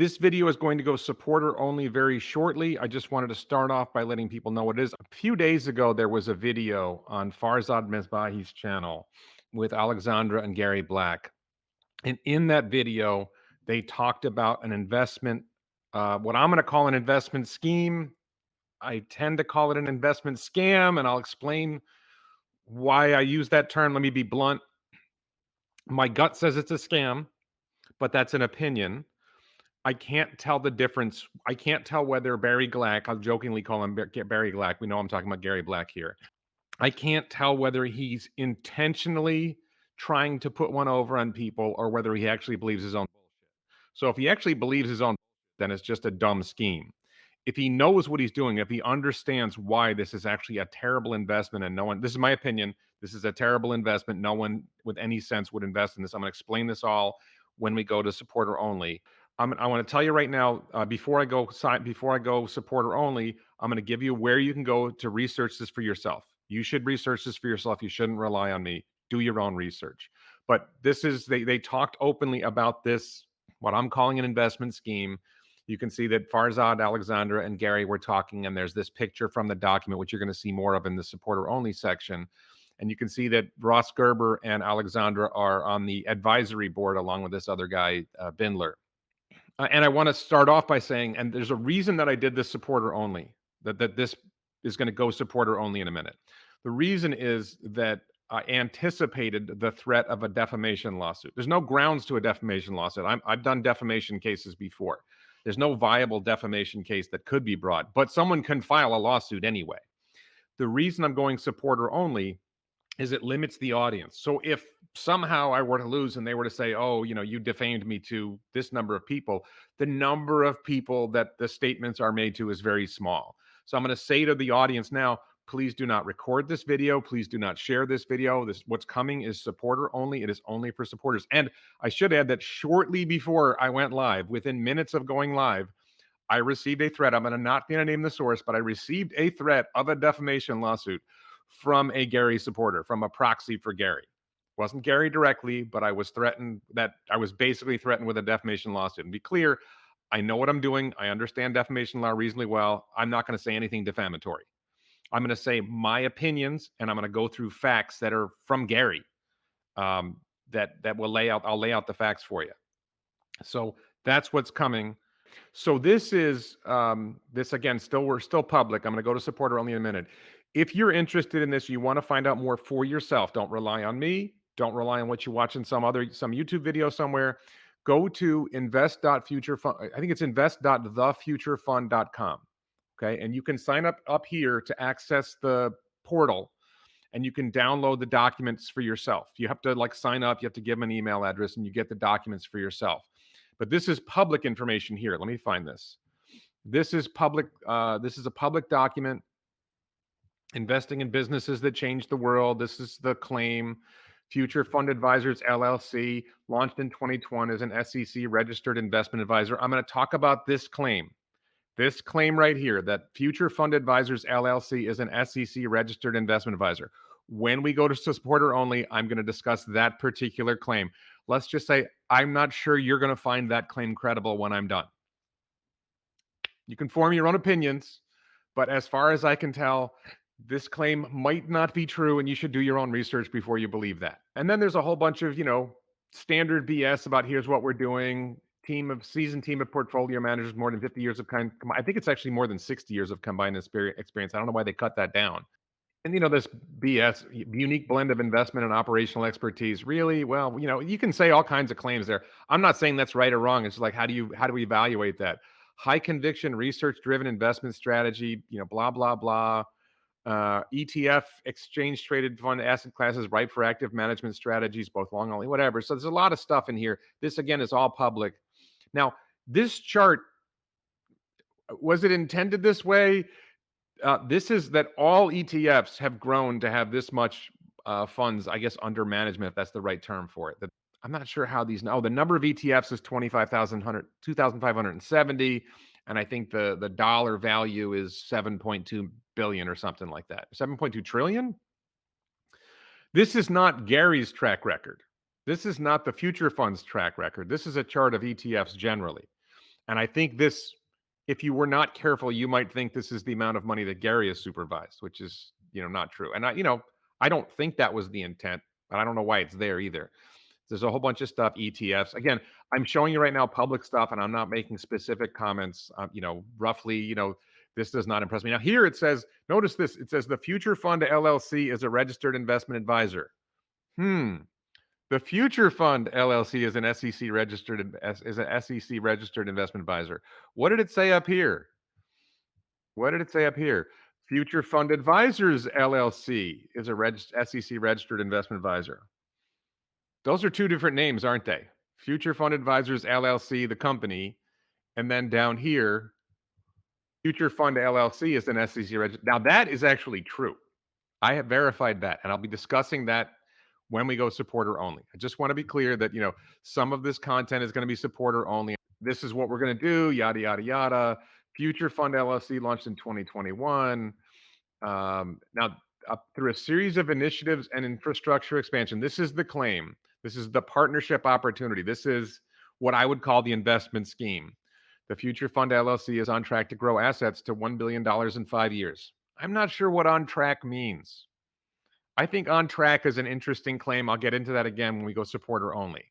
This video is going to go supporter only very shortly. I just wanted to start off by letting people know what it is. A few days ago, there was a video on Farzad Mesbahi's channel with Alexandra and Gary Black. And in that video, they talked about an investment, what I'm going to call an investment scheme. I tend to call it an investment scam, and I'll explain why I use that term. Let me be blunt. My gut says it's a scam, but that's an opinion. I can't tell the difference. I can't tell whether Barry Glack, I'll jokingly call him Barry Glack. We know I'm talking about Gary Black here. I can't tell whether he's intentionally trying to put one over on people or whether he actually believes his own bullshit. So if he actually believes his own, then it's just a dumb scheme. If he knows what he's doing, if he understands why this is actually a terrible investment and no one, this is my opinion, this is a terrible investment. No one with any sense would invest in this. I'm going to explain this all when we go to supporter only. I want to tell you right now, before I go supporter only, I'm going to give you where you can go to research this for yourself. You should research this for yourself. You shouldn't rely on me. Do your own research. But this is they talked openly about this, what I'm calling an investment scheme. You can see that Farzad, Alexandra, and Gary were talking, and there's this picture from the document, which you're going to see more of in the supporter only section. And you can see that Ross Gerber and Alexandra are on the advisory board along with this other guy, Bindler. And I want to start off by saying, and there's a reason that I did this supporter only, that this is going to go supporter only in a minute. The reason is that I anticipated the threat of a defamation lawsuit. There's no grounds to a defamation lawsuit. I've done defamation cases before. There's no viable defamation case that could be brought, but someone can file a lawsuit anyway. The reason I'm going supporter only is it limits the audience. So if somehow I were to lose and they were to say, oh, you defamed me to this number of people, the number of people that the statements are made to is very small. So I'm going to say to the audience now, please do not record this video. Please do not share this video. What's coming is supporter only. It is only for supporters. And I should add that shortly before I went live, within minutes of going live, I received a threat. I'm not going to name the source, but I received a threat of a defamation lawsuit from a Gary supporter, from a proxy for Gary. It wasn't Gary directly, but I was basically threatened with a defamation lawsuit. And be clear, I know what I'm doing. I understand defamation law reasonably well. I'm not going to say anything defamatory. I'm going to say my opinions, and I'm going to go through facts that are from Gary. That will I'll lay out the facts for you. So that's what's coming. So this is this again. We're still public. I'm going to go to supporter only in a minute. If you're interested in this, you want to find out more for yourself. Don't rely on me. Don't rely on what you watch in some YouTube video somewhere. Go to invest.futurefund. I think it's invest.thefuturefund.com. Okay, and you can sign up here to access the portal, and you can download the documents for yourself. You have to sign up. You have to give them an email address, and you get the documents for yourself. But this is public information here. Let me find this. This is public. This is a public document. Investing in businesses that change the world. This is the claim. Future Fund Advisors LLC, launched in 2020 as an SEC registered investment advisor. I'm going to talk about this claim. This claim right here, that Future Fund Advisors LLC is an SEC registered investment advisor. When we go to supporter only, I'm going to discuss that particular claim. Let's just say I'm not sure you're going to find that claim credible when I'm done. You can form your own opinions, but as far as I can tell, this claim might not be true, and you should do your own research before you believe that. And then there's a whole bunch of, standard BS about here's what we're doing. Seasoned team of portfolio managers, more than 50 years of I think it's actually more than 60 years of combined experience. I don't know why they cut that down. And this BS, unique blend of investment and operational expertise. Really? Well, you can say all kinds of claims there. I'm not saying that's right or wrong. It's like, how do we evaluate that? High conviction, research driven investment strategy, blah, blah, blah. ETF, exchange traded fund asset classes, ripe for active management strategies, both long only, whatever. So there's a lot of stuff in here. This again is all public. Now, this chart, was it intended this way? This is that all ETFs have grown to have this much funds, I guess, under management, if that's the right term for it. I'm not sure how these. The number of ETFs is 2,570, and I think the dollar value is 7.2 billion or something like that. 7.2 trillion. This is not Gary's track record. This is not the future fund's track record. This is a chart of ETFs generally. And I think this, if you were not careful, you might think this is the amount of money that Gary has supervised, which is, not true. And I don't think that was the intent, but I don't know why it's there either. There's a whole bunch of stuff, ETFs. Again, I'm showing you right now public stuff, and I'm not making specific comments. Roughly, this does not impress me. Now, here it says, notice this. It says the Future Fund LLC is a registered investment advisor. Hmm. The Future Fund LLC is an SEC registered investment advisor. What did it say up here? What did it say up here? Future Fund Advisors LLC is a SEC registered investment advisor. Those are two different names, aren't they? Future Fund Advisors LLC, the company, and then down here, Future Fund LLC is an SEC registered. Now that is actually true. I have verified that, and I'll be discussing that when we go supporter only. I just want to be clear that, some of this content is going to be supporter only. This is what we're going to do, yada, yada, yada. Future Fund LLC launched in 2021. Now, through a series of initiatives and infrastructure expansion, this is the claim. This is the partnership opportunity. This is what I would call the investment scheme. The Future Fund LLC is on track to grow assets to $1 billion in 5 years. I'm not sure what on track means. I think on track is an interesting claim. I'll get into that again when we go supporter only.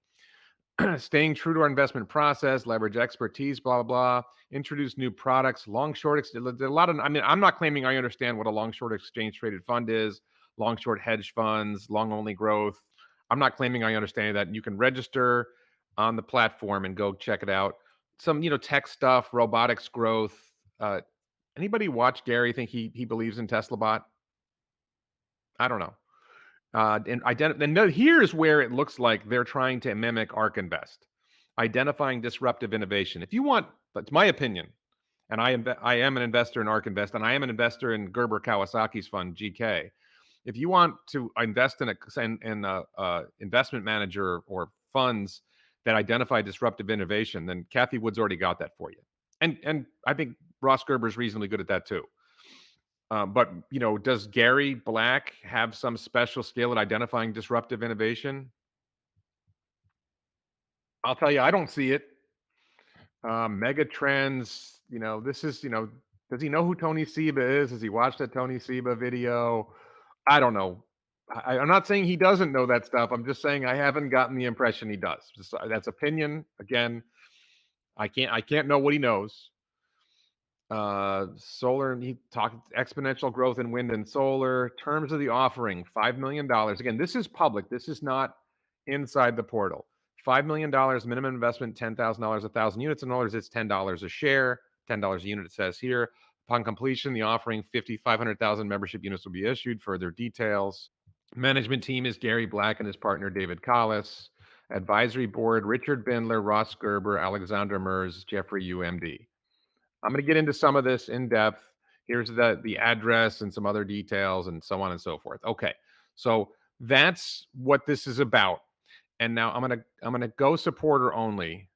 Staying true to our investment process, leverage expertise, blah, blah, blah, introduce new products, long short, a lot of, I'm not claiming I understand what a long short exchange traded fund is, long short hedge funds, long only growth. I'm not claiming I understand that. You can register on the platform and go check it out. Some, tech stuff, robotics growth. Anybody watch Gary think he believes in Tesla bot? I don't know. And here's where it looks like they're trying to mimic ARK Invest, identifying disruptive innovation. If you want, that's my opinion, and I am an investor in ARK Invest, and I am an investor in Gerber Kawasaki's fund GK. If you want to invest in a investment manager or funds that identify disruptive innovation, then Kathy Wood's already got that for you, and I think Ross Gerber's reasonably good at that too. But does Gary Black have some special skill at identifying disruptive innovation? I'll tell you, I don't see it. Mega trends, this is, does he know who Tony Seba is? Has he watched that Tony Seba video? I don't know. I'm not saying he doesn't know that stuff. I'm just saying I haven't gotten the impression he does. That's opinion. Again, I can't know what he knows. Solar, and he talked exponential growth in wind and solar. Terms of the offering, $5 million. Again, this is public. This is not inside the portal. $5 million minimum investment, $10,000, 1,000 units. In dollars, it's $10 a share, $10 a unit. It says here. Upon completion, the offering 500,000 membership units will be issued. Further details. Management team is Gary Black and his partner David Collis. Advisory board: Richard Bindler, Ross Gerber, Alexandra Mers, Jeffrey UMD. I'm going to get into some of this in depth. Here's the address and some other details and so on and so forth. Okay, so that's what this is about. And now I'm gonna go supporter only.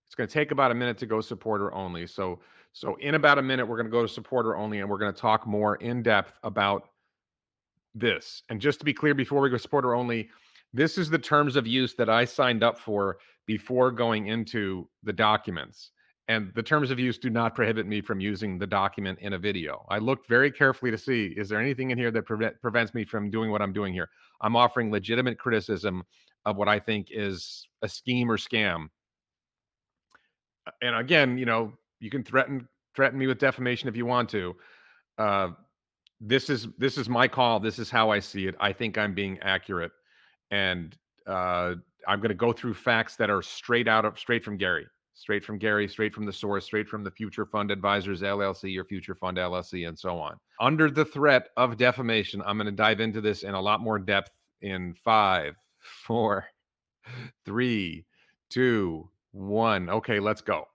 It's going to take about a minute to go supporter only. So in about a minute we're going to go to supporter only, and we're going to talk more in depth about this. And just to be clear, before we go supporter only, this is the terms of use that I signed up for before going into the documents. And the terms of use do not prohibit me from using the document in a video. I looked very carefully to see, is there anything in here that prevents me from doing what I'm doing here? I'm offering legitimate criticism of what I think is a scheme or scam. And again, you can threaten me with defamation if you want to. This is my call. This is how I see it. I think I'm being accurate, and I'm going to go through facts that are straight from Gary, straight from the source, straight from the Future Fund Advisors LLC or Future Fund LLC, and so on. Under the threat of defamation, I'm going to dive into this in a lot more depth in 5, 4, 3, 2, 1. Okay, let's go.